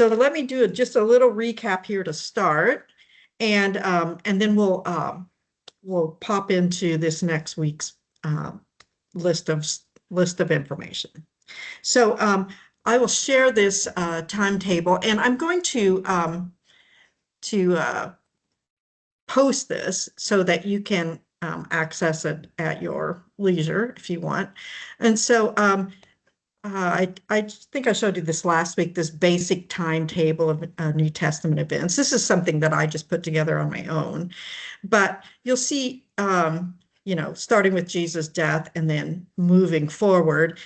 So let me do just a little recap here to start, and then we'll pop into this next week's uh, list of information. So I will share this timetable, and I'm going to post this so that you can access it at your leisure if you want. And so I think I showed you this last week, this basic timetable of New Testament events. This is something that I just put together on my own, but you'll see, starting with Jesus' death and then moving forward,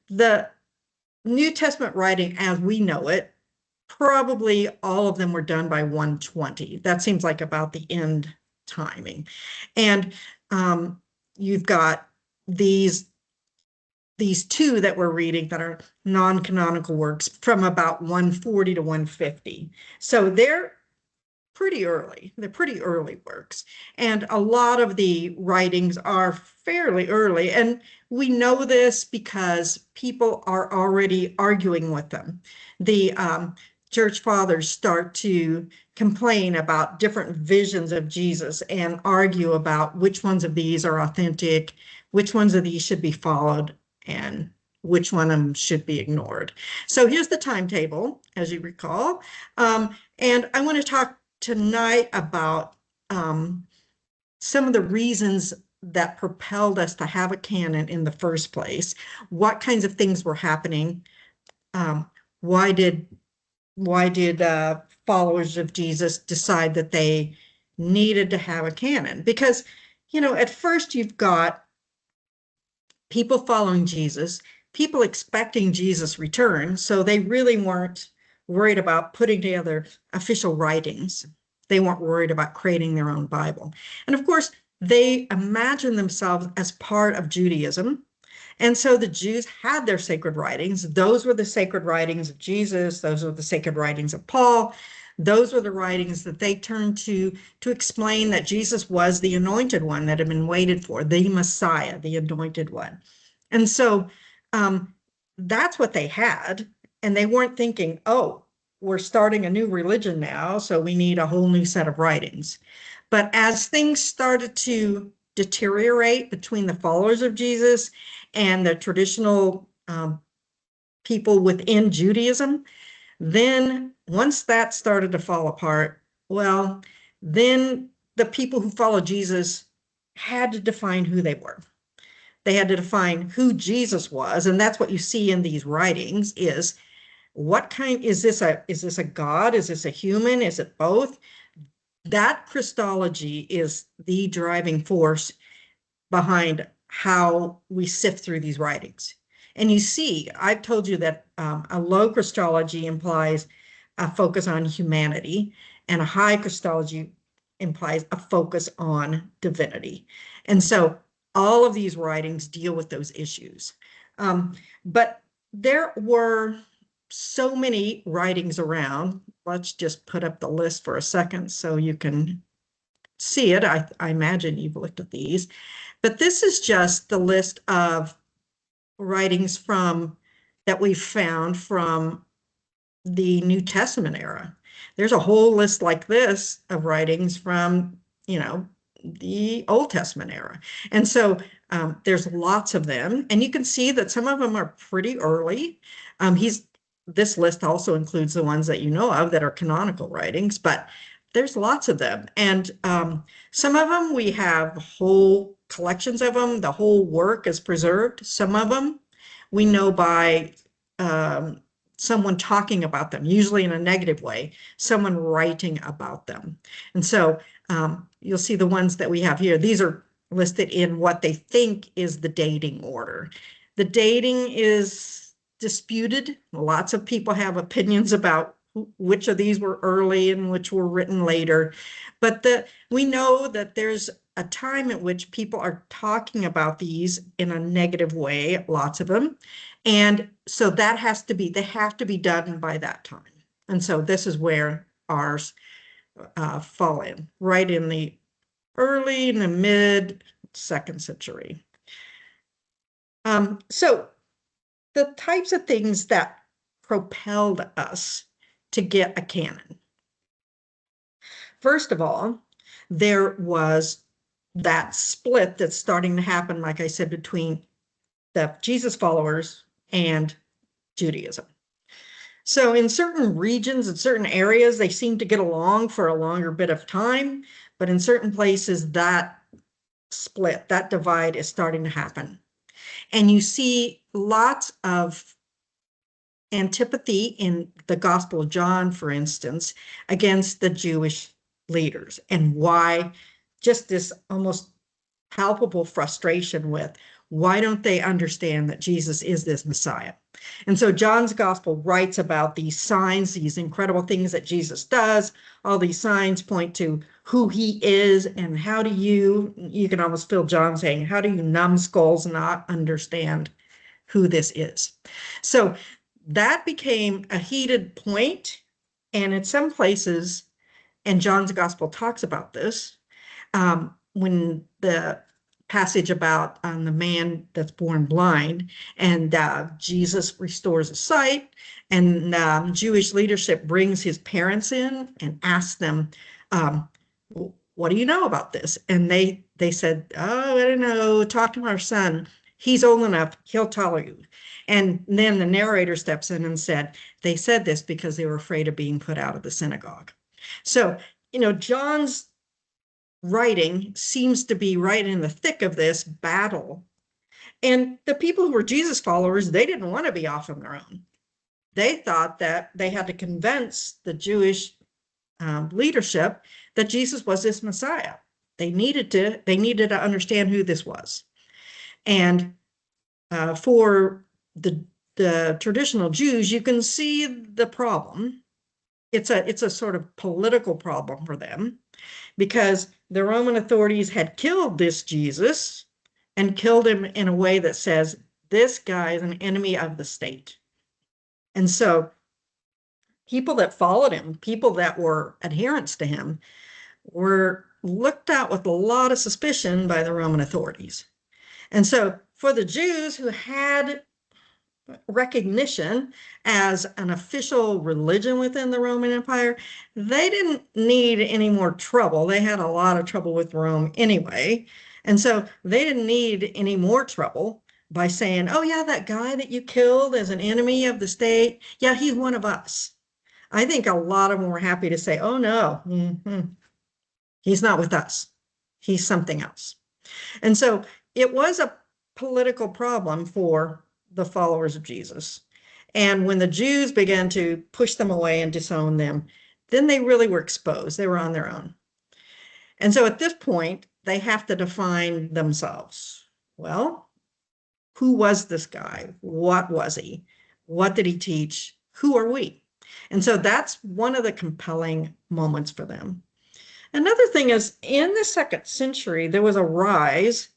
the New Testament writing as we know it, probably all of them were done by 120. That seems like about the end timing. And you've got these two that we're reading that are non-canonical works from about 140 to 150. So they're pretty early. They're pretty early works. And a lot of the writings are fairly early. And we know this because people are already arguing with them. The church fathers start to complain about different visions of Jesus and argue about which ones of these are authentic, which ones of these should be followed, and which one of them should be ignored. So here's the timetable, as you recall. And I want to talk tonight about some of the reasons that propelled us to have a canon in the first place. What kinds of things were happening? Why did followers of Jesus decide that they needed to have a canon? Because, at first you've got people following Jesus, people expecting Jesus' return, so they really weren't worried about putting together official writings. They weren't worried about creating their own Bible. And of course, they imagined themselves as part of Judaism. And so the Jews had their sacred writings. Those were the sacred writings of Jesus. Those were the sacred writings of Paul. Those were the writings that they turned to explain that Jesus was the anointed one that had been waited for, the Messiah, the anointed one. And so that's what they had. And they weren't thinking, oh, we're starting a new religion now, so we need a whole new set of writings. But as things started to deteriorate between the followers of Jesus and the traditional people within Judaism, then once that started to fall apart, well, then the people who followed Jesus had to define who they were. They had to define who Jesus was, and that's what you see in these writings is what kind, is this a God? Is this a human? Is it both? That Christology is the driving force behind how we sift through these writings. And you see, I've told you that a low Christology implies a focus on humanity, and a high Christology implies a focus on divinity. And so all of these writings deal with those issues. But there were so many writings around. Let's just put up the list for a second so you can see it. I imagine you've looked at these. But this is just the list of writings that we've found from the New Testament era. There's a whole list like this of writings from, the Old Testament era. And so there's lots of them. And you can see that some of them are pretty early. This list also includes the ones that you know of that are canonical writings, but there's lots of them. And some of them we have whole collections of them. The whole work is preserved. Some of them we know by someone talking about them, usually in a negative way, someone writing about them. And so you'll see the ones that we have here. These are listed in what they think is the dating order. The dating is disputed. Lots of people have opinions about which of these were early and which were written later. But we know that there's a time at which people are talking about these in a negative way, lots of them. And so they have to be done by that time. And so this is where ours fall in, right in the mid 2nd century. So the types of things that propelled us to get a canon. First of all, there was that split that's starting to happen, like I said, between the Jesus followers and Judaism. So in certain regions and certain areas, they seem to get along for a longer bit of time, but in certain places, that split, that divide is starting to happen. And you see lots of antipathy in the Gospel of John, for instance, against the Jewish leaders, and why just this almost palpable frustration with why don't they understand that Jesus is this Messiah? And so John's gospel writes about these signs, these incredible things that Jesus does. All these signs point to who he is, and how do you can almost feel John saying, how do you numbskulls not understand who this is? So that became a heated point, and in some places, and John's gospel talks about this, when the passage about the man that's born blind, and Jesus restores his sight, and Jewish leadership brings his parents in and asks them, what do you know about this? And they said, oh, I don't know, talk to our son. He's old enough, he'll tell you. And then the narrator steps in and said, they said this because they were afraid of being put out of the synagogue. So, John's writing seems to be right in the thick of this battle. And the people who were Jesus followers, they didn't want to be off on their own. They thought that they had to convince the Jewish leadership that Jesus was this Messiah. They needed to understand who this was. And for the traditional Jews, you can see the problem. It's a sort of political problem for them, because the Roman authorities had killed this Jesus and killed him in a way that says, this guy is an enemy of the state. And so people that followed him, people that were adherents to him, were looked at with a lot of suspicion by the Roman authorities. And so for the Jews who had recognition as an official religion within the Roman Empire, they didn't need any more trouble. They had a lot of trouble with Rome anyway. And so they didn't need any more trouble by saying, oh yeah, that guy that you killed as an enemy of the state, yeah, he's one of us. I think a lot of them were happy to say, oh no, he's not with us. He's something else. And so it was a political problem for the followers of Jesus. And when the Jews began to push them away and disown them, then they really were exposed. They were on their own. And so at this point, they have to define themselves. Well, who was this guy? What was he? What did he teach? Who are we? And so that's one of the compelling moments for them. Another thing is, in the 2nd century, there was a rise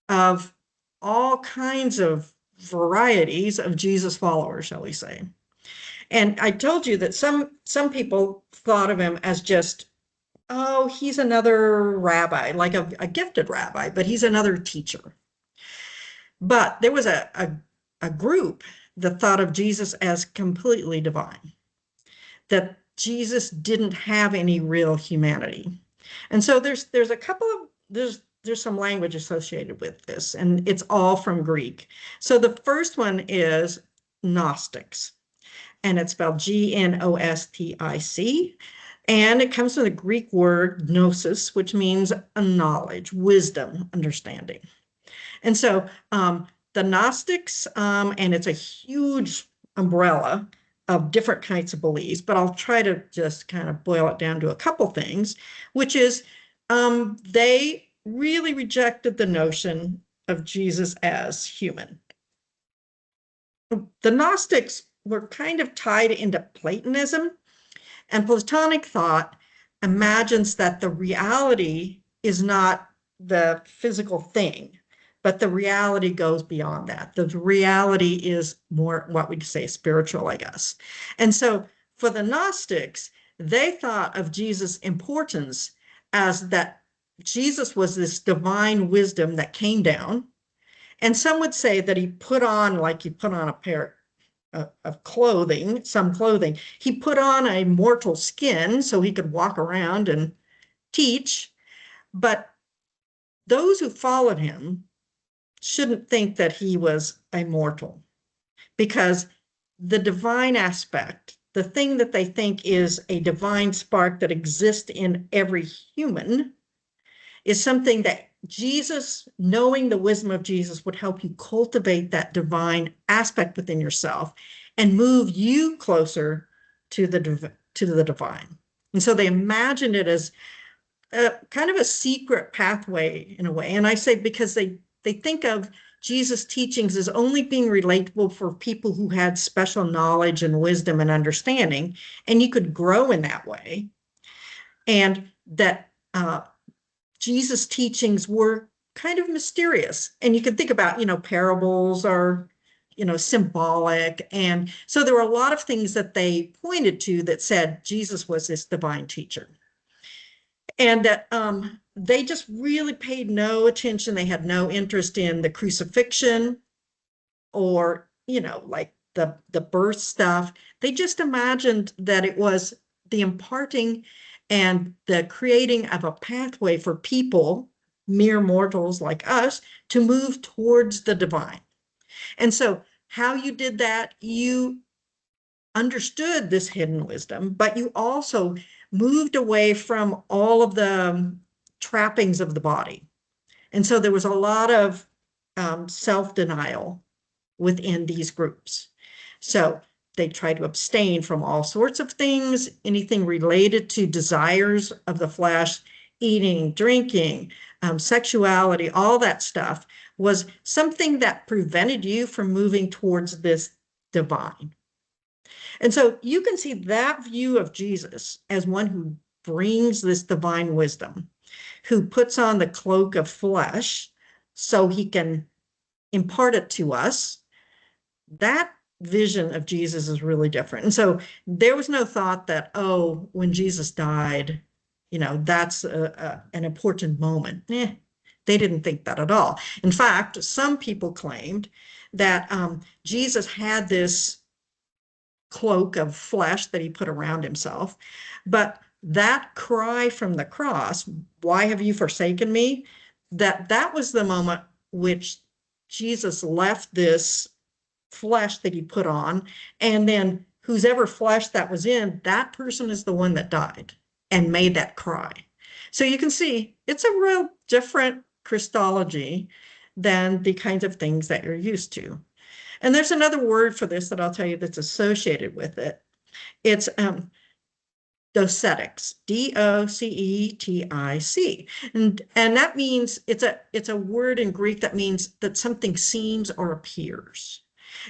of all kinds of varieties of Jesus followers, shall we say. And I told you that some people thought of him as just, oh, he's another rabbi, like a gifted rabbi, but he's another teacher. But there was a group that thought of Jesus as completely divine, that Jesus didn't have any real humanity. And so there's a couple of, there's some language associated with this, and it's all from Greek. So the first one is Gnostics, and it's spelled Gnostic, and it comes from the Greek word gnosis, which means a knowledge, wisdom, understanding. And so the Gnostics, and it's a huge umbrella of different kinds of beliefs, but I'll try to just kind of boil it down to a couple things, which is they really rejected the notion of Jesus as human. The Gnostics were kind of tied into Platonism, and Platonic thought imagines that the reality is not the physical thing, but the reality goes beyond that. The reality is more what we'd say spiritual, I guess. And so for the Gnostics, they thought of Jesus' importance as that Jesus was this divine wisdom that came down. And some would say that he put on, like he put on a pair of clothing, some clothing. He put on a mortal skin so he could walk around and teach. But those who followed him shouldn't think that he was immortal, because the divine aspect, the thing that they think is a divine spark that exists in every human, is something that Jesus, knowing the wisdom of Jesus, would help you cultivate that divine aspect within yourself and move you closer to the divine. And so they imagined it as kind of a secret pathway in a way. And I say because they think of Jesus' teachings as only being relatable for people who had special knowledge and wisdom and understanding, and you could grow in that way. And that Jesus' teachings were kind of mysterious. And you can think about, parables are, symbolic. And so there were a lot of things that they pointed to that said Jesus was this divine teacher. And that they just really paid no attention. They had no interest in the crucifixion or, like the birth stuff. They just imagined that it was the imparting and the creating of a pathway for people, mere mortals like us, to move towards the divine. And so how you did that, you understood this hidden wisdom, but you also moved away from all of the trappings of the body. And so there was a lot of self-denial within these groups. So they tried to abstain from all sorts of things, anything related to desires of the flesh, eating, drinking, sexuality, all that stuff was something that prevented you from moving towards this divine. And so you can see that view of Jesus as one who brings this divine wisdom, who puts on the cloak of flesh so he can impart it to us. That vision of Jesus is really different. And so there was no thought that, oh, when Jesus died, that's an important moment. They didn't think that at all. In fact, some people claimed that Jesus had this cloak of flesh that he put around himself, but that cry from the cross, why have you forsaken me? That was the moment which Jesus left this flesh that he put on, and then whosever flesh that was in, that person is the one that died and made that cry. So you can see it's a real different Christology than the kinds of things that you're used to. And there's another word for this that I'll tell you that's associated with it. It's docetics, D-O-C-E-T-I-C. And that means it's a word in Greek that means that something seems or appears.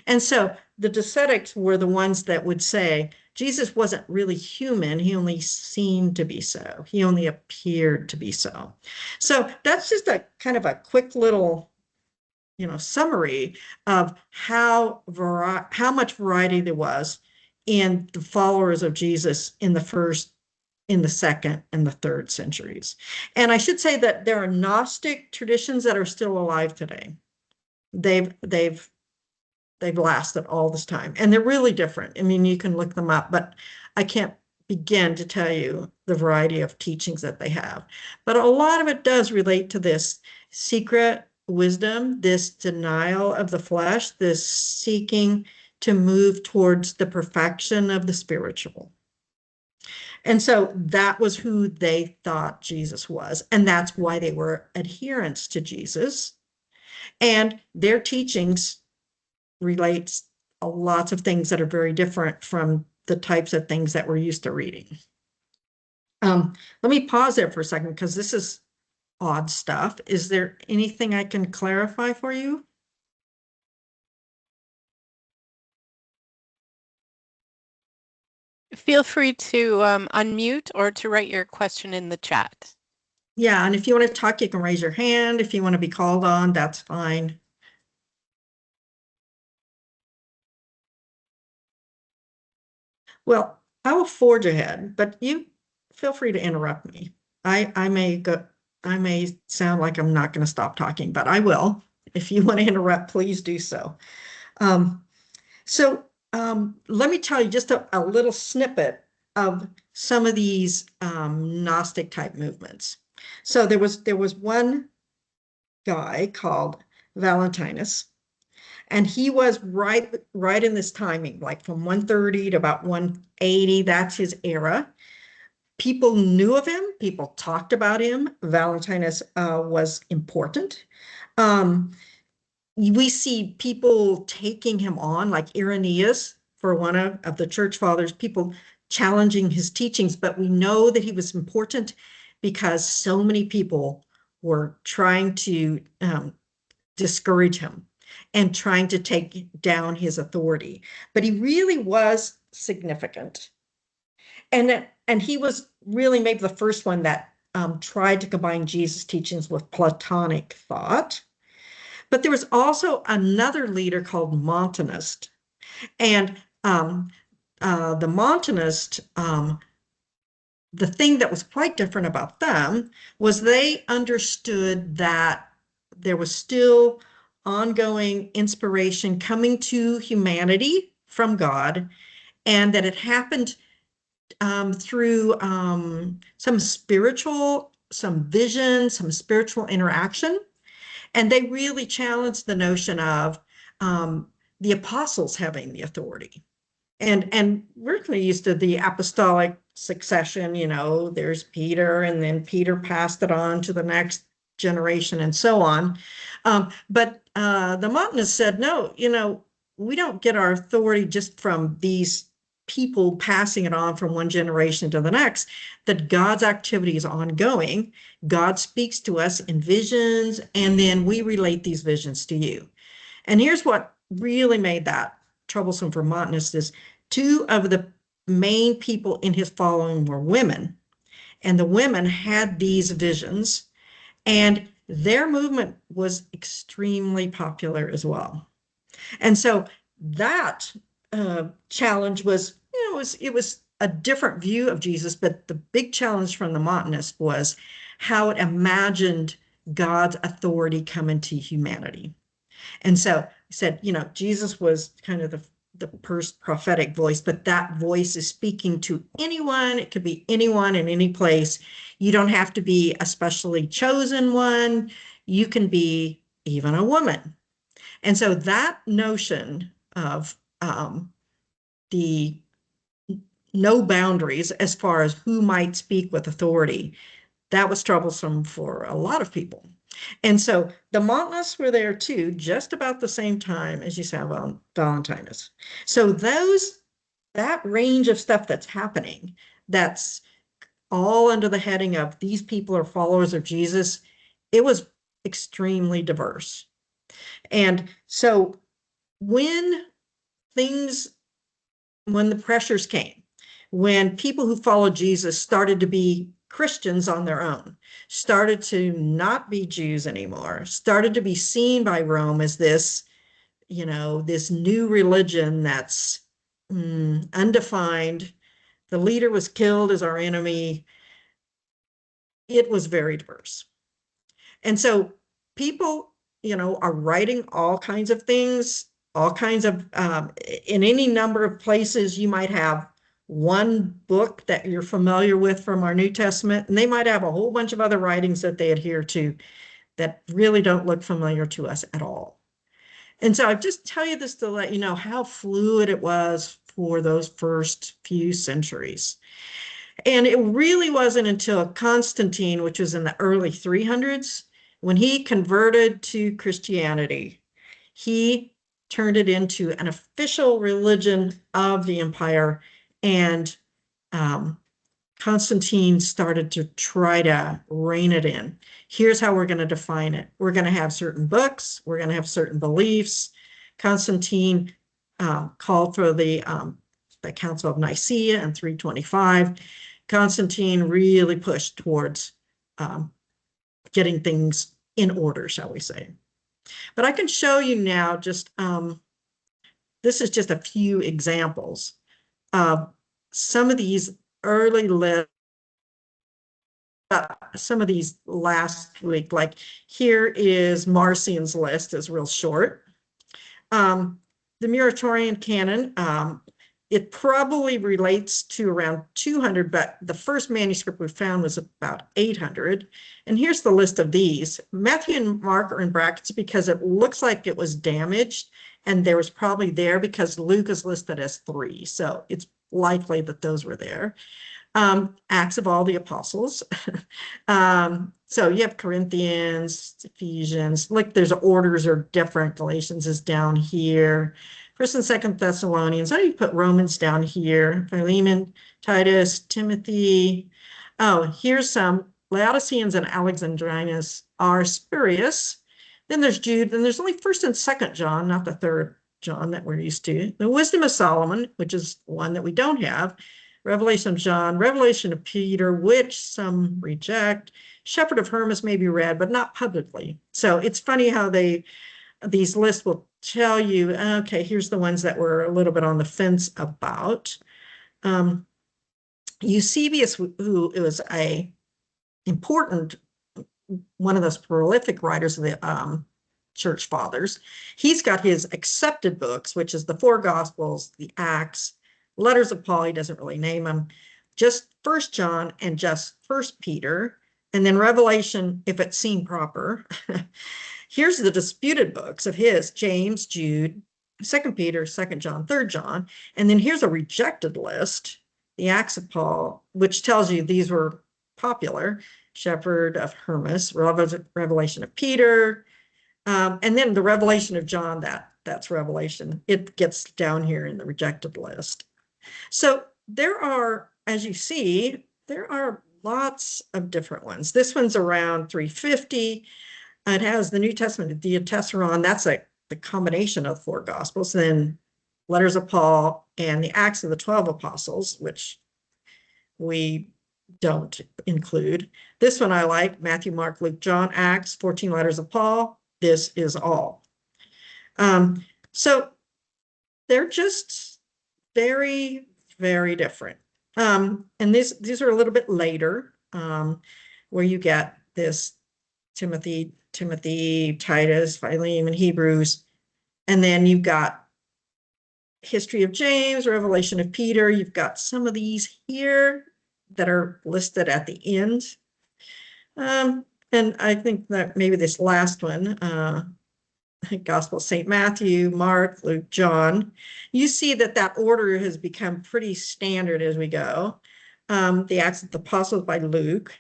And so the docetics were the ones that would say Jesus wasn't really human. He only seemed to be so. He only appeared to be so. So that's just a kind of a quick little summary of how much variety there was in the followers of Jesus in the first, in the second, and the third centuries. And I should say that there are Gnostic traditions that are still alive today. They've lasted all this time, and they're really different. I mean, you can look them up, but I can't begin to tell you the variety of teachings that they have. But a lot of it does relate to this secret wisdom, this denial of the flesh, this seeking to move towards the perfection of the spiritual. And so that was who they thought Jesus was. And that's why they were adherents to Jesus. And their teachings relates a lots of things that are very different from the types of things that we're used to reading. Let me pause there for a second because this is odd stuff. Is there anything I can clarify for you? Feel free to unmute or to write your question in the chat. Yeah, and if you want to talk, you can raise your hand. If you want to be called on, that's fine. Well, I will forge ahead, but you feel free to interrupt me. I may sound like I'm not going to stop talking, but I will. If you want to interrupt, please do so. So Let me tell you just a little snippet of some of these Gnostic type movements. So there was one guy called Valentinus, and he was right in this timing, like from 130 to about 180. That's his era. People knew of him. People talked about him. Valentinus was important. Um, we see people taking him on, like Irenaeus, for one of the church fathers, people challenging his teachings, but we know that he was important because so many people were trying to discourage him and trying to take down his authority. But he really was significant. And he was really maybe the first one that tried to combine Jesus' teachings with Platonic thought. But there was also another leader called Montanist. And the Montanist, the thing that was quite different about them was they understood that there was still ongoing inspiration coming to humanity from God, and that it happened through some vision, some spiritual interaction. And they really challenged the notion of the apostles having the authority. And we're kind of used to the apostolic succession, there's Peter, and then Peter passed it on to the next generation and so on. But the Montanists said, no, we don't get our authority just from these people passing it on from one generation to the next, that God's activity is ongoing. God speaks to us in visions, and then we relate these visions to you. And here's what really made that troublesome for Montanists is two of the main people in his following were women, and the women had these visions, and their movement was extremely popular as well. And so that challenge was, it was a different view of Jesus, but the big challenge from the Montanists was how it imagined God's authority coming to humanity. And so he said, Jesus was kind of the first prophetic voice, but that voice is speaking to anyone. It could be anyone in any place. You don't have to be a specially chosen one. You can be even a woman. And so that notion of the no boundaries as far as who might speak with authority, that was troublesome for a lot of people. And so the Montanists were there too, just about the same time as you saw Valentinus. So that range of stuff that's happening, that's all under the heading of these people are followers of Jesus, it was extremely diverse. And so when the pressures came, when people who followed Jesus started to be Christians on their own, started to not be Jews anymore, started to be seen by Rome as this, this new religion that's undefined. The leader was killed as our enemy. It was very diverse. And so people, are writing all kinds of things, all kinds of, in any number of places. You might have one book that you're familiar with from our New Testament, and they might have a whole bunch of other writings that they adhere to that really don't look familiar to us at all. And so I just tell you this to let you know how fluid it was for those first few centuries. And it really wasn't until Constantine, which was in the early 300s, when he converted to Christianity, he turned it into an official religion of the empire. And Constantine started to try to rein it in. Here's how we're going to define it. We're going to have certain books. We're going to have certain beliefs. Constantine called for the Council of Nicaea in 325. Constantine really pushed towards getting things in order, shall we say. But I can show you now just, this is just a few examples of some of these early lists, some of these last week, like here is Marcion's list, is real short. the Muratorian canon, it probably relates to around 200, but the first manuscript we found was about 800. And here's the list of these. Matthew and Mark are in brackets because it looks like it was damaged, and there was probably there because Luke is listed as 3. So it's likely that those were there. Acts of all the apostles. So you have Corinthians, Ephesians, like there's orders are different. Galatians is down here. First and Second Thessalonians. How do you put Romans down here? Philemon, Titus, Timothy. Oh, here's some. Laodiceans and Alexandrinus are spurious. Then there's Jude, and there's only First and Second John, not the Third John that we're used to. The Wisdom of Solomon, which is one that we don't have. Revelation of John, Revelation of Peter, which some reject. Shepherd of Hermas may be read, but not publicly. So it's funny how these lists will tell you, okay, here's the ones that we're a little bit on the fence about. Eusebius, who was a important, one of those prolific writers of the church fathers, he's got his accepted books, which is the 4 Gospels, the Acts, letters of Paul, he doesn't really name them, just First John and just First Peter, and then Revelation, if it's seen proper. Here's the disputed books of his, James, Jude, Second Peter, Second John, Third John, and then here's a rejected list, the Acts of Paul, which tells you these were popular, Shepherd of Hermas, Revelation of Peter, and then the Revelation of John, that's Revelation. It gets down here in the rejected list. So there are, as you see, there are lots of different ones. This one's around 350. It has the New Testament, the Diatessaron, that's like the combination of 4 Gospels, then letters of Paul and the Acts of the 12 Apostles, which we don't include. This one I like, Matthew, Mark, Luke, John, Acts, 14 letters of Paul. This is all. So they're just very, very different. And these are a little bit later, where you get this Timothy, Titus, Philemon, Hebrews, and then you've got history of James, Revelation of Peter. You've got some of these here that are listed at the end. And I think that maybe this last one, Gospel of St. Matthew, Mark, Luke, John, you see that order has become pretty standard as we go. The Acts of the Apostles by Luke.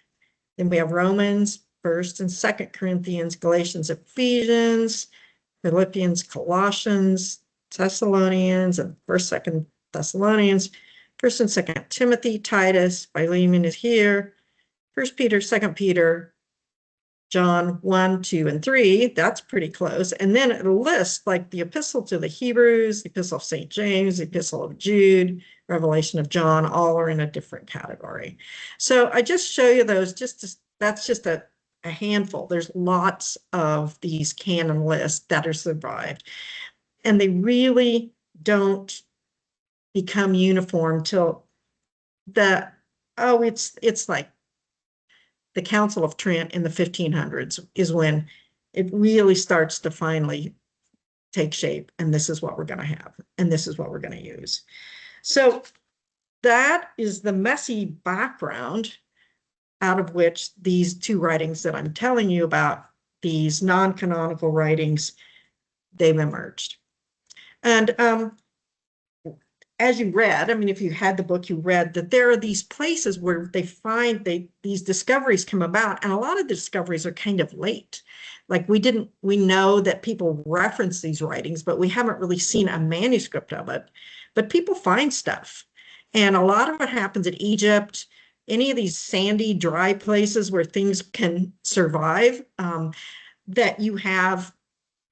Then we have Romans, 1st and 2nd Corinthians, Galatians, Ephesians, Philippians, Colossians, Thessalonians, and 1st, 2nd Thessalonians, 1st and 2nd Timothy, Titus, Philemon is here, 1st Peter, 2nd Peter, John 1, 2, and 3, that's pretty close. And then it lists like the Epistle to the Hebrews, the Epistle of St. James, the Epistle of Jude, Revelation of John, all are in a different category. So I just show you those, that's just a handful. There's lots of these canon lists that are survived, and they really don't become uniform till it's like the Council of Trent in the 1500s is when it really starts to finally take shape, and this is what we're going to have, and this is what we're going to use. So that is the messy background out of which these 2 writings that I'm telling you about, these non-canonical writings, they've emerged. And as you read, I mean, if you had the book, you read that there are these places where they find these discoveries come about, and a lot of the discoveries are kind of late. Like we know that people reference these writings, but we haven't really seen a manuscript of it. But people find stuff, and a lot of it happens in Egypt, any of these sandy, dry places where things can survive, that you have,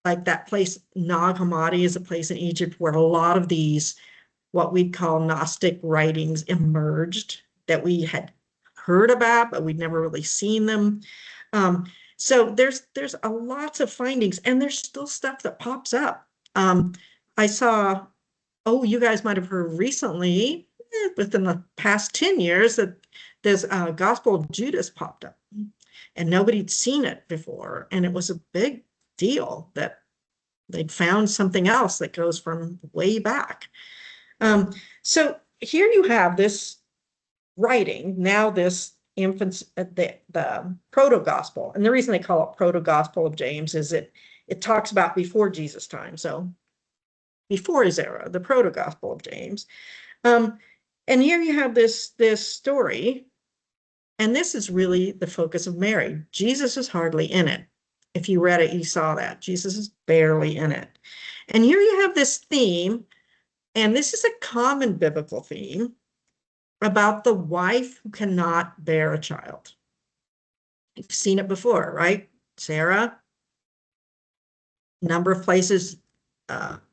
like that place, Nag Hammadi is a place in Egypt where a lot of these, what we'd call Gnostic writings emerged that we had heard about, but we'd never really seen them. So there's a lots of findings, and there's still stuff that pops up. I saw, you guys might have heard recently, within the past 10 years, that there's a Gospel of Judas popped up, and nobody'd seen it before, and it was a big deal that They'd found something else that goes from way back. So here you have this writing, now this infancy, the Proto-Gospel. And the reason they call it Proto-Gospel of James is it talks about before Jesus' time. So before his era, the Proto-Gospel of James. And here you have this story, and this is really the focus of Mary. Jesus is hardly in it. If you read it, you saw that. Jesus is barely in it. And here you have this theme, and this is a common biblical theme about the wife who cannot bear a child. You've seen it before, right? Sarah, number of places.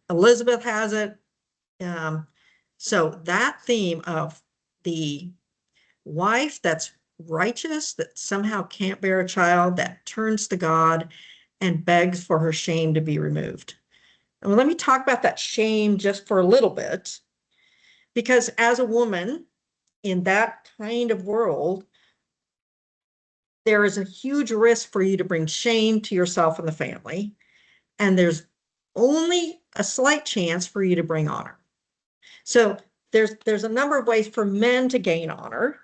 Elizabeth has it. So that theme of the wife that's righteous, that somehow can't bear a child, that turns to God and begs for her shame to be removed. And let me talk about that shame just for a little bit, because as a woman in that kind of world, there is a huge risk for you to bring shame to yourself and the family. And there's only a slight chance for you to bring honor. So there's a number of ways for men to gain honor.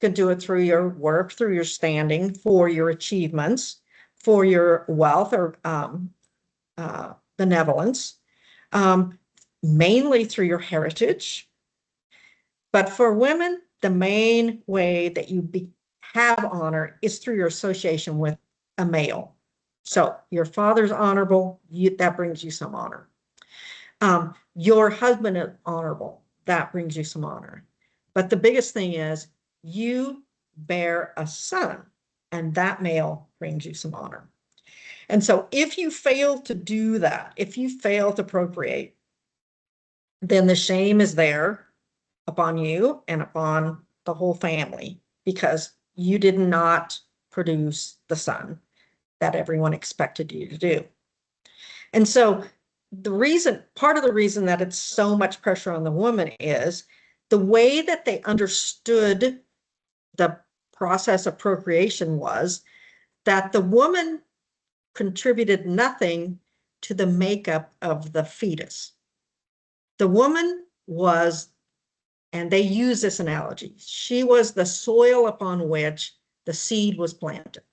You can do it through your work, through your standing, for your achievements, for your wealth or benevolence, mainly through your heritage. But for women, the main way that you have honor is through your association with a male. So your father's honorable, that brings you some honor. Your husband is honorable, that brings you some honor. But the biggest thing is you bear a son, and that male brings you some honor. And so if you fail to do that, if you fail to procreate, then the shame is there upon you and upon the whole family, because you did not produce the son that everyone expected you to do. And so part of the reason that it's so much pressure on the woman is the way that they understood the process of procreation was that the woman contributed nothing to the makeup of the fetus. The woman was, and they use this analogy, she was the soil upon which the seed was planted.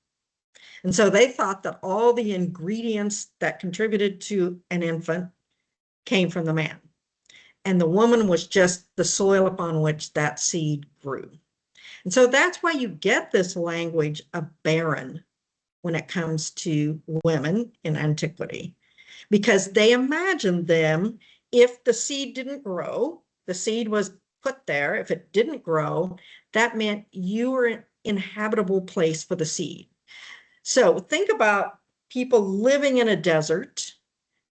And so they thought that all the ingredients that contributed to an infant came from the man. And the woman was just the soil upon which that seed grew. And so that's why you get this language of barren when it comes to women in antiquity, because they imagined them, if the seed didn't grow, the seed was put there, if it didn't grow, that meant you were an inhabitable place for the seed. So think about people living in a desert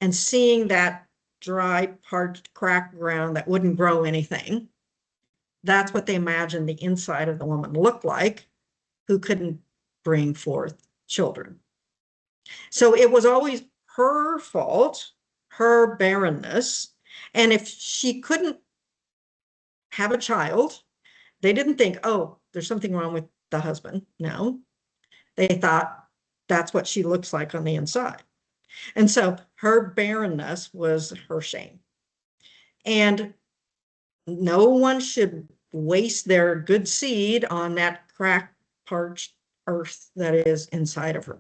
and seeing that dry, parched, cracked ground that wouldn't grow anything. That's what they imagined the inside of the woman looked like, who couldn't bring forth children. So it was always her fault, her barrenness. And if she couldn't have a child, they didn't think, oh, there's something wrong with the husband. No, they thought that's what she looks like on the inside. And so her barrenness was her shame. And no one should waste their good seed on that cracked, parched earth that is inside of her.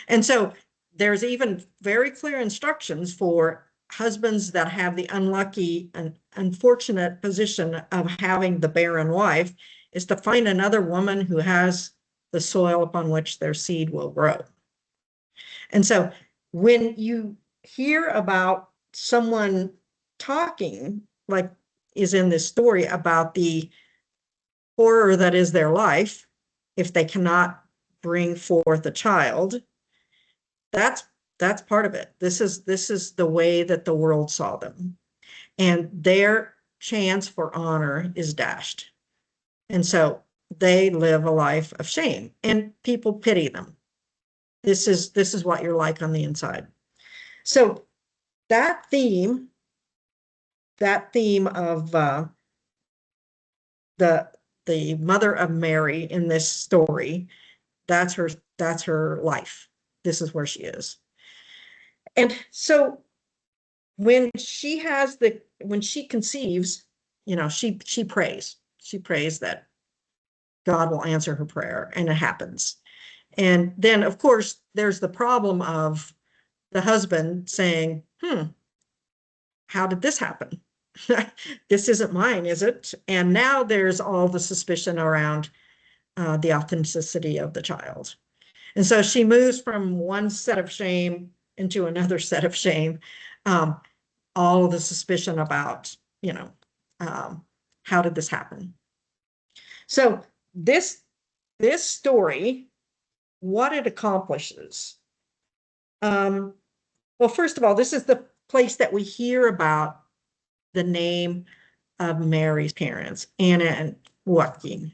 And so there's even very clear instructions for husbands that have the unlucky and unfortunate position of having the barren wife, is to find another woman who has the soil upon which their seed will grow. And so when you hear about someone talking, like is in this story, about the horror that is their life if they cannot bring forth a child, that's part of it. This is the way that the world saw them, and their chance for honor is dashed. And so they live a life of shame, and people pity them. This is what you're like on the inside. So that theme of the mother of Mary in this story, that's her life. This is where she is. And so when she conceives, she prays. She prays that God will answer her prayer, and it happens. And then, of course, there's the problem of the husband saying, how did this happen? This isn't mine, is it? And now there's all the suspicion around the authenticity of the child. And so she moves from one set of shame into another set of shame. All of the suspicion about, how did this happen? So this story, what it accomplishes. Well, first of all, this is the place that we hear about the name of Mary's parents, Anna and Joachim.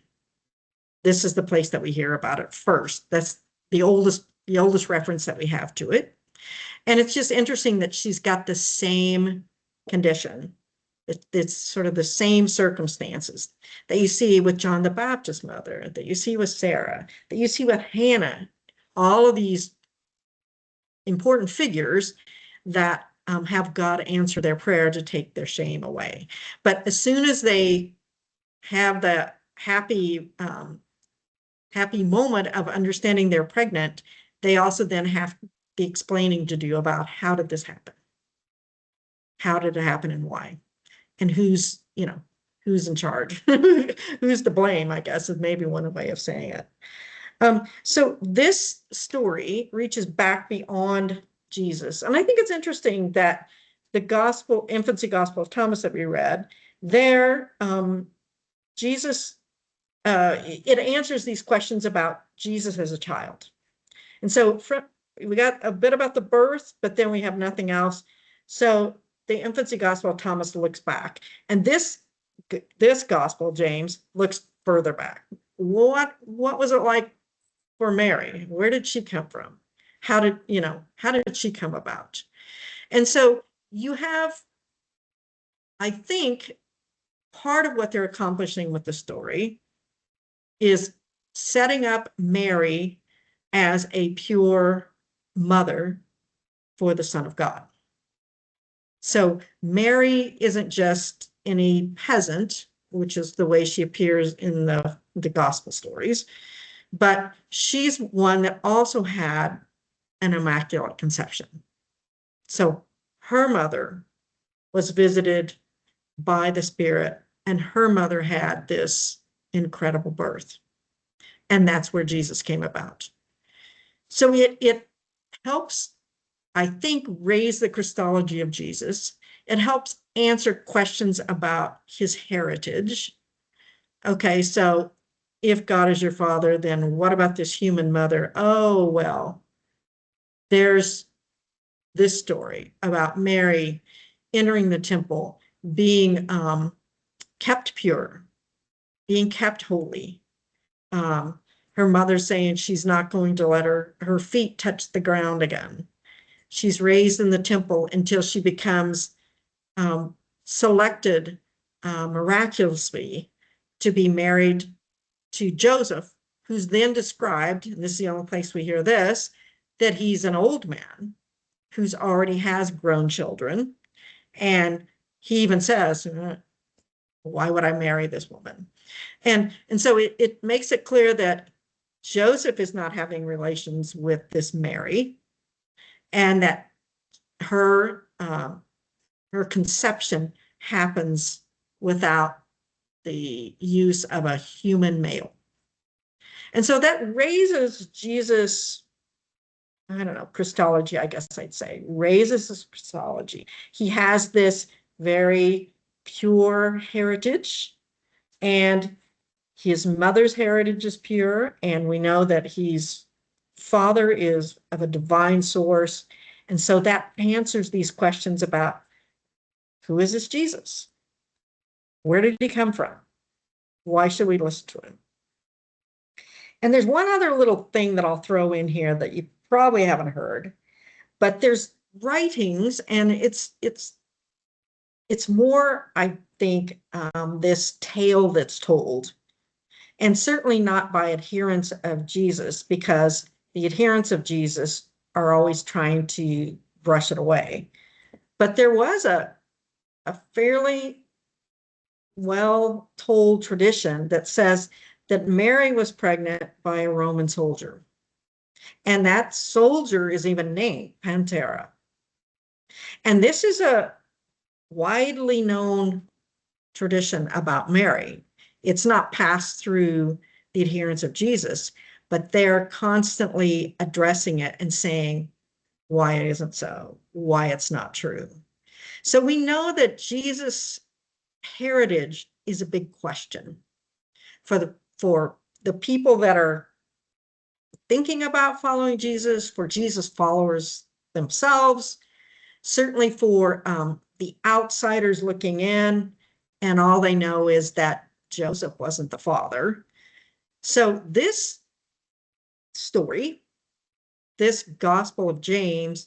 This is the place that we hear about it first. That's the oldest reference that we have to it. And it's just interesting that she's got the same condition. It's sort of the same circumstances that you see with John the Baptist's mother, that you see with Sarah, that you see with Hannah, all of these important figures that have God answer their prayer to take their shame away. But as soon as they have the happy moment of understanding they're pregnant, they also then have the explaining to do about how did this happen? How did it happen and why? And who's in charge? Who's to blame, I guess, is maybe one way of saying it. So this story reaches back beyond Jesus. And I think it's interesting that the infancy gospel of Thomas that we read, there, Jesus, it answers these questions about Jesus as a child. And so we got a bit about the birth, but then we have nothing else. So the infancy gospel of Thomas looks back. And this gospel, James, looks further back. What was it like for Mary? Where did she come from? How did she come about? And so you have, I think, part of what they're accomplishing with the story is setting up Mary as a pure mother for the Son of God. So Mary isn't just any peasant, which is the way she appears in the gospel stories, but she's one that also had an immaculate conception. So her mother was visited by the Spirit, and her mother had this incredible birth. And that's where Jesus came about. So it helps, I think, raise the Christology of Jesus. It helps answer questions about his heritage. Okay, so if God is your father, then what about this human mother? Oh, well, there's this story about Mary entering the temple, being kept pure, being kept holy. Her mother saying she's not going to let her feet touch the ground again. She's raised in the temple until she becomes selected miraculously to be married to Joseph, who's then described, and this is the only place we hear this, that he's an old man who's already has grown children. And he even says, why would I marry this woman? And so it makes it clear that Joseph is not having relations with this Mary, and that her conception happens without the use of a human male. And so that raises Jesus, I don't know, Christology, I guess I'd say, raises his Christology. He has this very pure heritage, and his mother's heritage is pure, and we know that his father is of a divine source. And so that answers these questions about who is this Jesus? Where did he come from? Why should we listen to him? And there's one other little thing that I'll throw in here that you probably haven't heard, but there's writings, and it's more, I think, this tale that's told, and certainly not by adherents of Jesus, because the adherents of Jesus are always trying to brush it away. But there was a fairly well-told tradition that says that Mary was pregnant by a Roman soldier. And that soldier is even named Pantera. And this is a widely known tradition about Mary. It's not passed through the adherents of Jesus, but they're constantly addressing it and saying why it isn't so, why it's not true. So we know that Jesus' heritage is a big question for the people that are thinking about following Jesus, for Jesus followers themselves, certainly for the outsiders looking in, and all they know is that Joseph wasn't the father. So this story, this Gospel of James,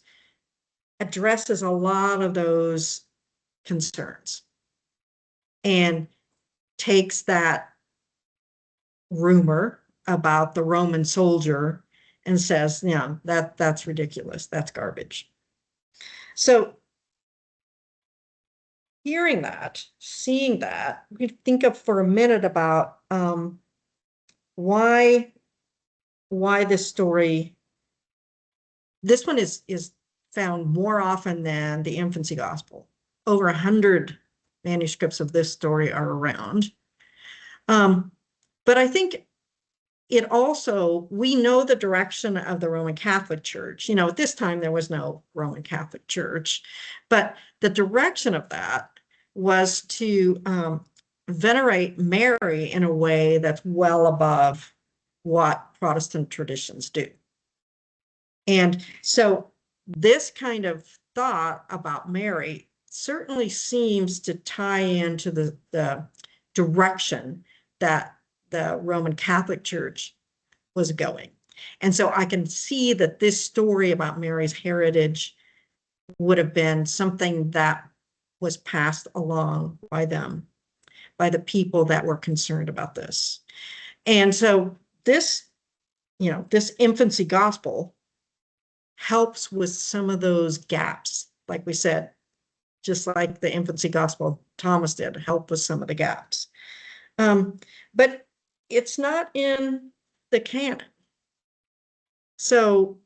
addresses a lot of those concerns and takes that rumor about the Roman soldier and says, yeah, that's ridiculous. That's garbage. So hearing that, seeing that, we think of for a minute about why this story, this one is found more often than the Infancy Gospel. Over 100 manuscripts of this story are around. But I think it also, we know the direction of the Roman Catholic Church. You know, at this time, there was no Roman Catholic Church, but the direction of that was to venerate Mary in a way that's well above what Protestant traditions do. And so this kind of thought about Mary certainly seems to tie into the direction that the Roman Catholic Church was going. And so I can see that this story about Mary's heritage would have been something that was passed along by them, by the people that were concerned about this. And so this, you know, this infancy gospel helps with some of those gaps, like we said, just like the infancy gospel Thomas did, help with some of the gaps. But it's not in the canon. So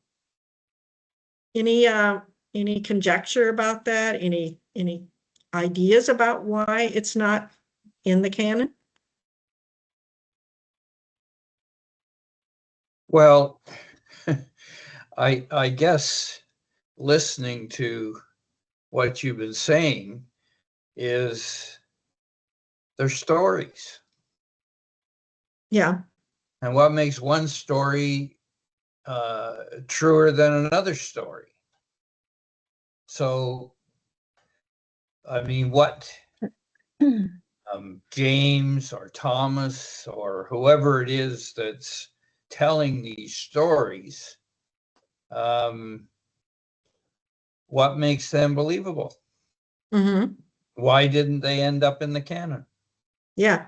any conjecture about that? Any ideas about why it's not in the canon? Well, I guess listening to what you've been saying is they're stories. Yeah. And what makes one story truer than another story? So, I mean, what James or Thomas or whoever it is that's telling these stories, what makes them believable? Mm-hmm. Why didn't they end up in the canon? Yeah.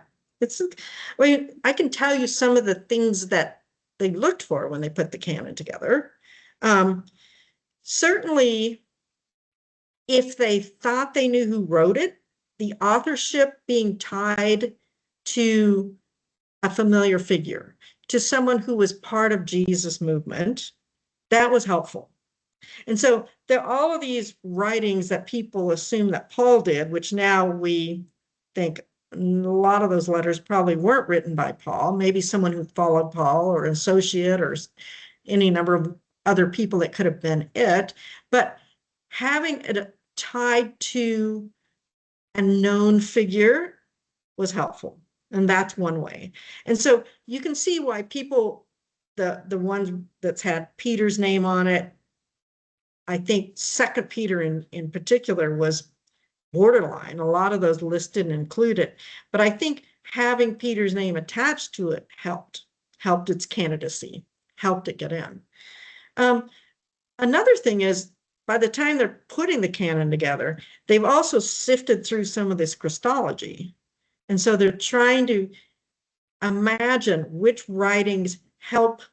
Well, I can tell you some of the things that they looked for when they put the canon together. Certainly, if they thought they knew who wrote it, the authorship being tied to a familiar figure, to someone who was part of Jesus' movement, that was helpful. And so there are all of these writings that people assume that Paul did, which now we think a lot of those letters probably weren't written by Paul, maybe someone who followed Paul or an associate or any number of other people that could have been it. But having it tied to a known figure was helpful. And that's one way. And so you can see why people, the ones that's had Peter's name on it, I think Second Peter in particular was borderline. A lot of those listed and included. But I think having Peter's name attached to it helped its candidacy, helped it get in. Another thing is, by the time they're putting the canon together, they've also sifted through some of this Christology. And so they're trying to imagine which writings help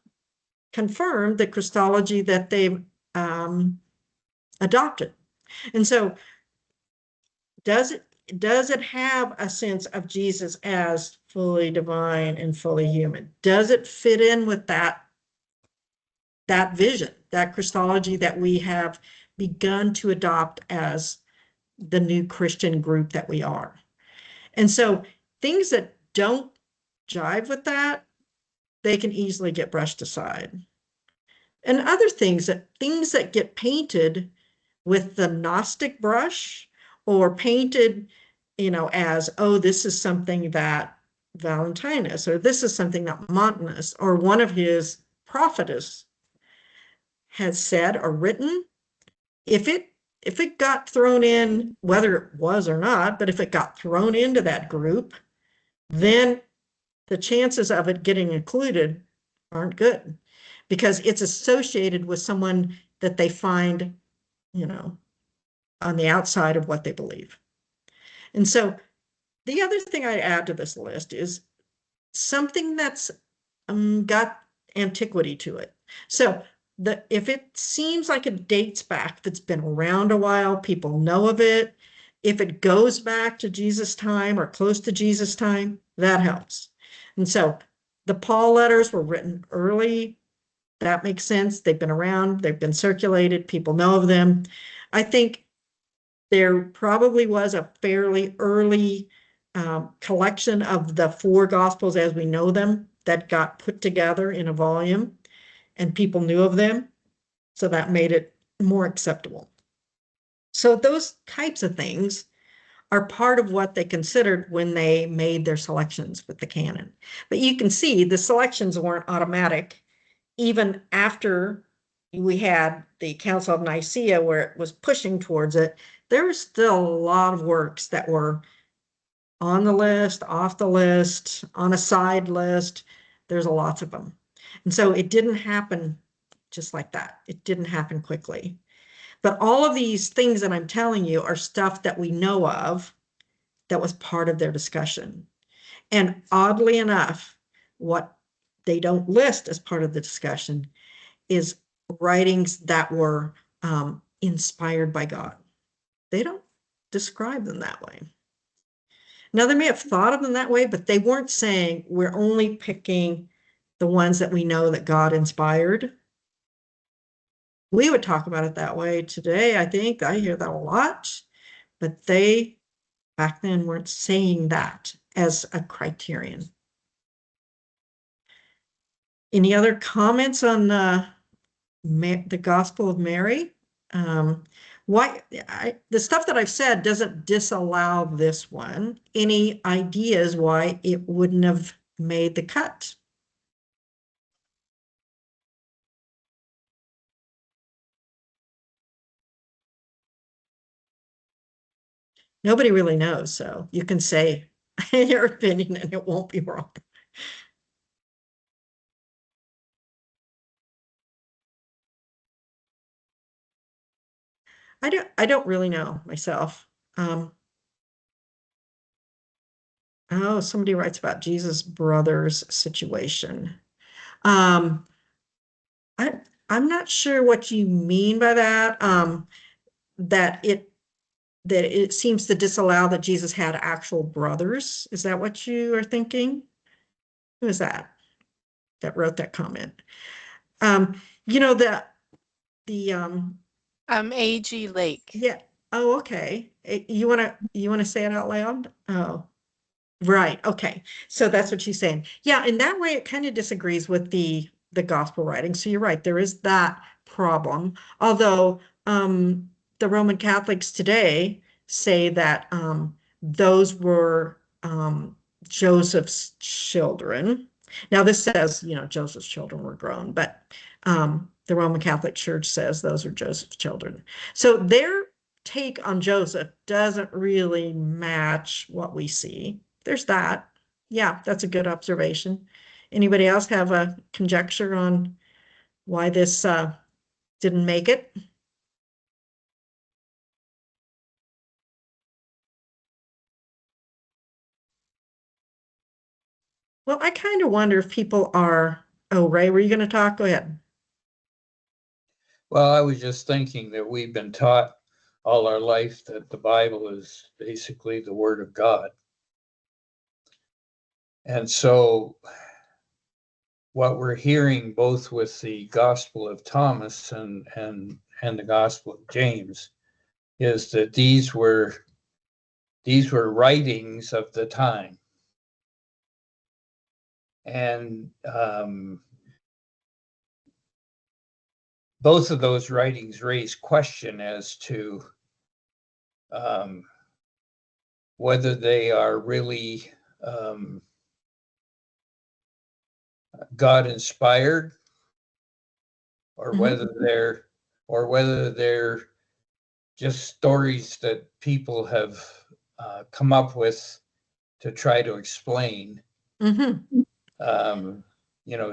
confirm the Christology that they've adopted. And so does it have a sense of Jesus as fully divine and fully human? Does it fit in with that vision, that Christology that we have begun to adopt as the new Christian group that we are? And so things that don't jive with that, they can easily get brushed aside. And other things that get painted with the Gnostic brush, or painted, as, oh, this is something that Valentinus, or this is something that Montanus, or one of his prophetess has said or written, if it got thrown in, whether it was or not, but if it got thrown into that group, then the chances of it getting included aren't good, because it's associated with someone that they find, on the outside of what they believe. And so the other thing I add to this list is something that's got antiquity to it. So if it seems like it dates back, that's been around a while, people know of it, if it goes back to Jesus' time or close to Jesus' time, that helps. And so the Paul letters were written early. That makes sense. They've been around, they've been circulated, people know of them. I think there probably was a fairly early collection of the four Gospels as we know them that got put together in a volume, and people knew of them. So that made it more acceptable. So those types of things are part of what they considered when they made their selections with the canon. But you can see the selections weren't automatic. Even after we had the Council of Nicaea, where it was pushing towards it, there was still a lot of works that were on the list, off the list, on a side list. There's lots of them. And so it didn't happen just like that. It didn't happen quickly. But all of these things that I'm telling you are stuff that we know of that was part of their discussion. And oddly enough, what they don't list as part of the discussion is writings that were inspired by God. They don't describe them that way. Now, they may have thought of them that way, but they weren't saying we're only picking the ones that we know that God inspired. We would talk about it that way today. I think I hear that a lot, but they back then weren't saying that as a criterion. Any other comments on the Gospel of Mary? The stuff that I've said doesn't disallow this one. Any ideas why it wouldn't have made the cut? Nobody really knows, so you can say your opinion and it won't be wrong. I don't really know myself. Oh, somebody writes about Jesus' brother's situation. Um, I'm not sure what you mean by that. That it seems to disallow that Jesus had actual brothers. Is that what you are thinking? Who is that wrote that comment? You know, the A.G. Lake. yeah. Oh, okay. You wanna say it out loud? Oh, right. Okay. So that's what she's saying. Yeah, in that way, it kind of disagrees with the gospel writing. So you're right, there is that problem. Although the Roman Catholics today say that those were Joseph's children. Now this says, Joseph's children were grown, but the Roman Catholic Church says those are Joseph's children. So their take on Joseph doesn't really match what we see. There's that. Yeah, that's a good observation. Anybody else have a conjecture on why this didn't make it? Well, I kind of wonder if people are, oh, Ray, were you going to talk? Go ahead. Well, I was just thinking that we've been taught all our life that the Bible is basically the Word of God. And so what we're hearing both with the Gospel of Thomas and the Gospel of James is that these were writings of the time. And both of those writings raise question as to whether they are really God inspired, or whether they're just stories that people have come up with to try to explain,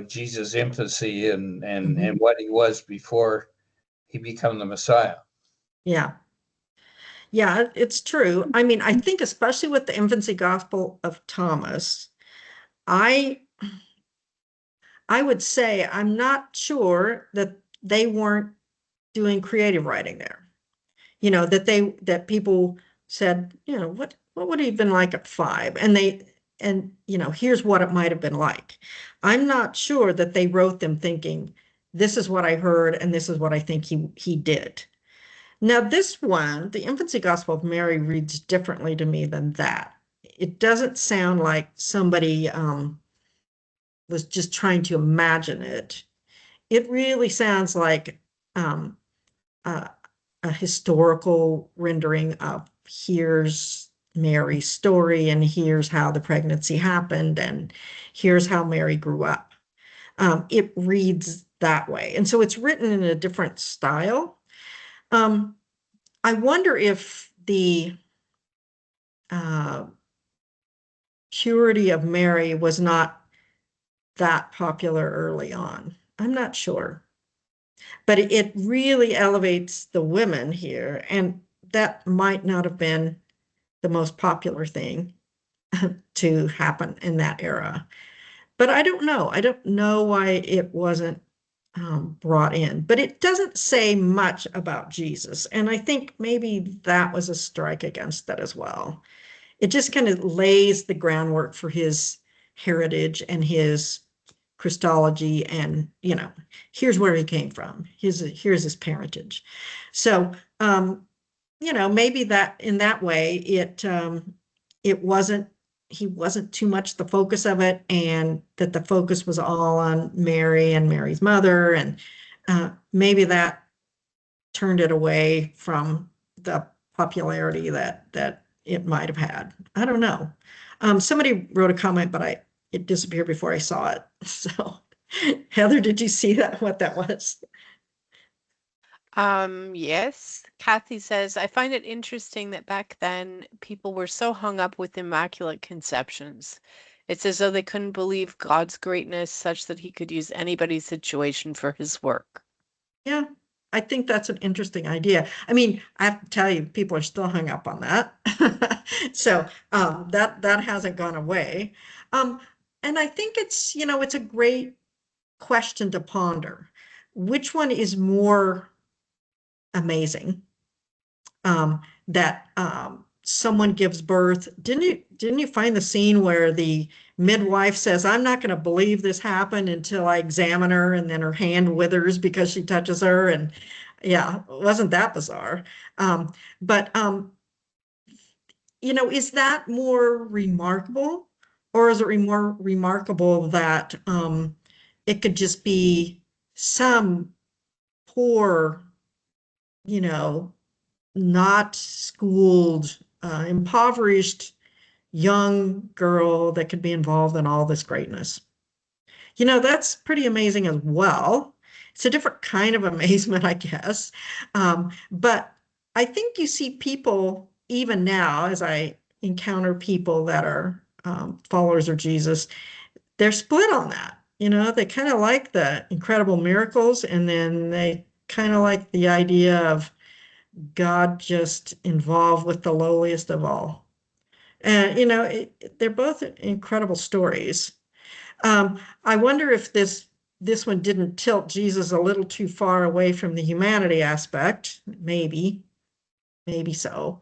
Jesus' infancy and what he was before he became the Messiah. Yeah. Yeah, it's true. I mean, I think especially with the infancy gospel of Thomas, I would say I'm not sure that they weren't doing creative writing there. That people said, what would he have been like at 5? And here's what it might have been like. I'm not sure that they wrote them thinking, this is what I heard and this is what I think he did. Now, this one, the Infancy Gospel of Mary, reads differently to me than that. It doesn't sound like somebody was just trying to imagine it. It really sounds like um, a historical rendering of here's Mary's story, and here's how the pregnancy happened, and here's how Mary grew up. It reads that way. And so it's written in a different style. I wonder if the purity of Mary was not that popular early on. I'm not sure. But it really elevates the women here, and that might not have been the most popular thing to happen in that era. But I don't know. I don't know why it wasn't brought in. But it doesn't say much about Jesus. And I think maybe that was a strike against that as well. It just kind of lays the groundwork for his heritage and his Christology, and here's where he came from. Here's his parentage. So maybe that in that way it wasn't he wasn't too much the focus of it, and that the focus was all on Mary and Mary's mother, and maybe that turned it away from the popularity that it might have had. I don't know. Somebody wrote a comment, but it disappeared before I saw it. So, Heather, did you see what that was? Yes. Kathy says, I find it interesting that back then people were so hung up with immaculate conceptions. It's as though they couldn't believe God's greatness such that he could use anybody's situation for his work. Yeah, I think that's an interesting idea. I mean, I have to tell you, people are still hung up on that. So that hasn't gone away. And I think it's a great question to ponder. Which one is more amazing? That someone gives birth. Didn't you find the scene where the midwife says, I'm not going to believe this happened until I examine her, and then her hand withers because she touches her? And yeah, wasn't that bizarre? But is that more remarkable, or is it more remarkable that it could just be some poor, not schooled, impoverished young girl that could be involved in all this greatness? That's pretty amazing as well. It's a different kind of amazement, I guess. But I think you see people, even now, as I encounter people that are followers of Jesus, they're split on that. They kind of like the incredible miracles, and then they kind of like the idea of God just involved with the lowliest of all. And, they're both incredible stories. I wonder if this this one didn't tilt Jesus a little too far away from the humanity aspect, maybe so,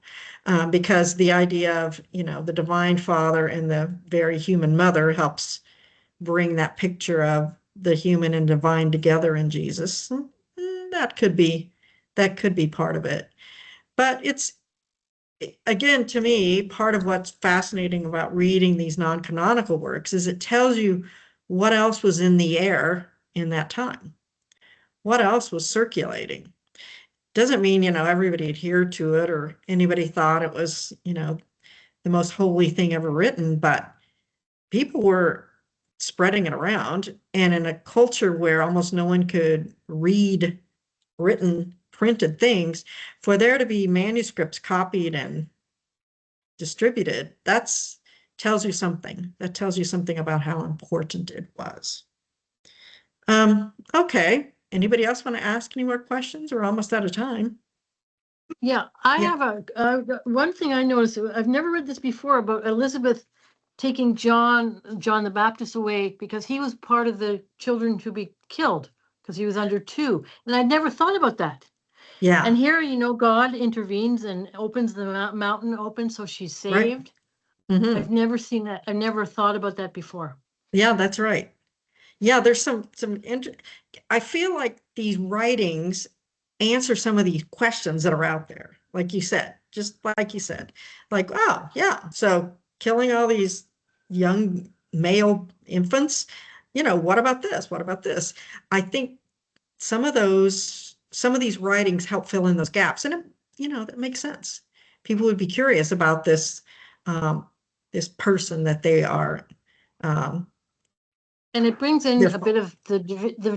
because the idea of, the divine father and the very human mother helps bring that picture of the human and divine together in Jesus. That could be part of it. But it's, again, to me, part of what's fascinating about reading these non-canonical works is it tells you what else was in the air in that time. What else was circulating? Doesn't mean, everybody adhered to it or anybody thought it was, the most holy thing ever written, but people were spreading it around. And in a culture where almost no one could read written, printed things, for there to be manuscripts copied and distributed, tells you something. That tells you something about how important it was. Okay. Anybody else want to ask any more questions? We're almost out of time. Yeah, I have one thing I noticed. I've never read this before about Elizabeth taking John the Baptist away because he was part of the children to be killed because he was under 2. And I'd never thought about that. Yeah. And here, God intervenes and opens the mountain open, so she's saved. Right. Mm-hmm. I've never seen that. I've never thought about that before. Yeah, that's right. Yeah, there's some I feel like these writings answer some of these questions that are out there, like you said, like, oh, yeah, so killing all these young male infants, what about this? What about this? I think some of these writings help fill in those gaps, and that makes sense. People would be curious about this this person that they are. And it brings in a bit of the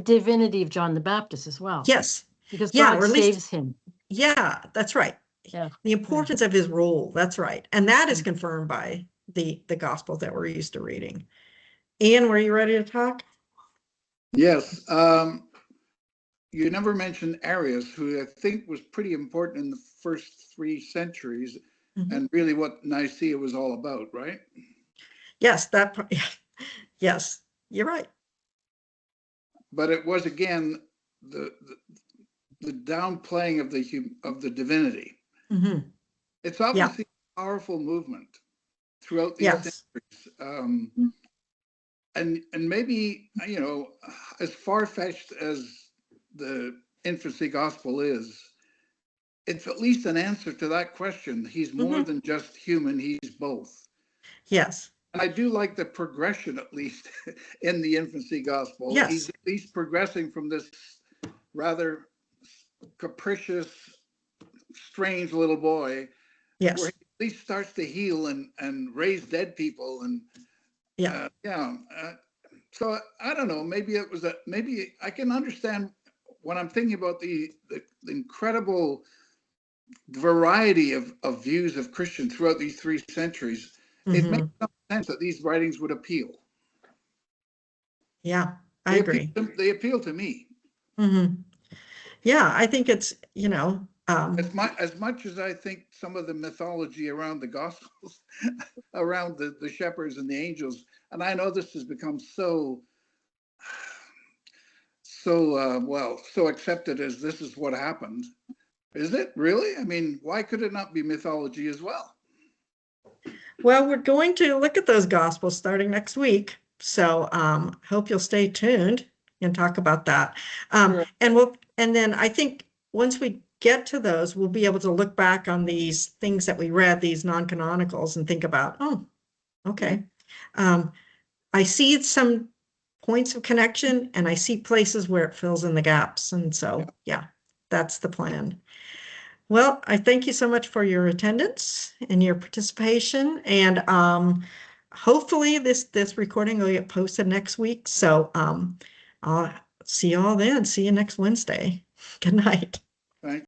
divinity of John the Baptist as well. Yes. Because God saves him. Yeah, that's right. Yeah. The importance of his role. That's right. And that is confirmed by the Gospels that we're used to reading. Ian, were you ready to talk? Yes. You never mentioned Arius, who I think was pretty important in the first 3 centuries, and really what Nicaea was all about, right? Yes, yes, you're right. But it was, again, the downplaying of the divinity. Mm-hmm. It's obviously a powerful movement throughout these centuries. And maybe, as far-fetched as the Infancy Gospel is, it's at least an answer to that question. He's more than just human, he's both. Yes. And I do like the progression, at least, in the Infancy Gospel. Yes. He's at least progressing from this rather capricious, strange little boy, yes, where he at least starts to heal and raise dead people. And so I don't know, maybe I can understand when I'm thinking about the incredible variety of views of Christians throughout these 3 centuries. It makes some sense that these writings would appeal. Yeah, I agree. They appeal to me. Yeah, I think it's, as much as I think some of the mythology around the Gospels, around the shepherds and the angels, and I know this has become so accepted as this is what happened. Is it really? I mean, why could it not be mythology as well? Well, we're going to look at those Gospels starting next week. So hope you'll stay tuned and talk about that. Sure. And then I think once we get to those, we'll be able to look back on these things that we read, these non-canonicals, and think about, oh, okay. I see some points of connection and I see places where it fills in the gaps. And so, that's the plan. Well, I thank you so much for your attendance and your participation. And hopefully this recording will get posted next week. So I'll see you all then. See you next Wednesday. Good night. Thanks.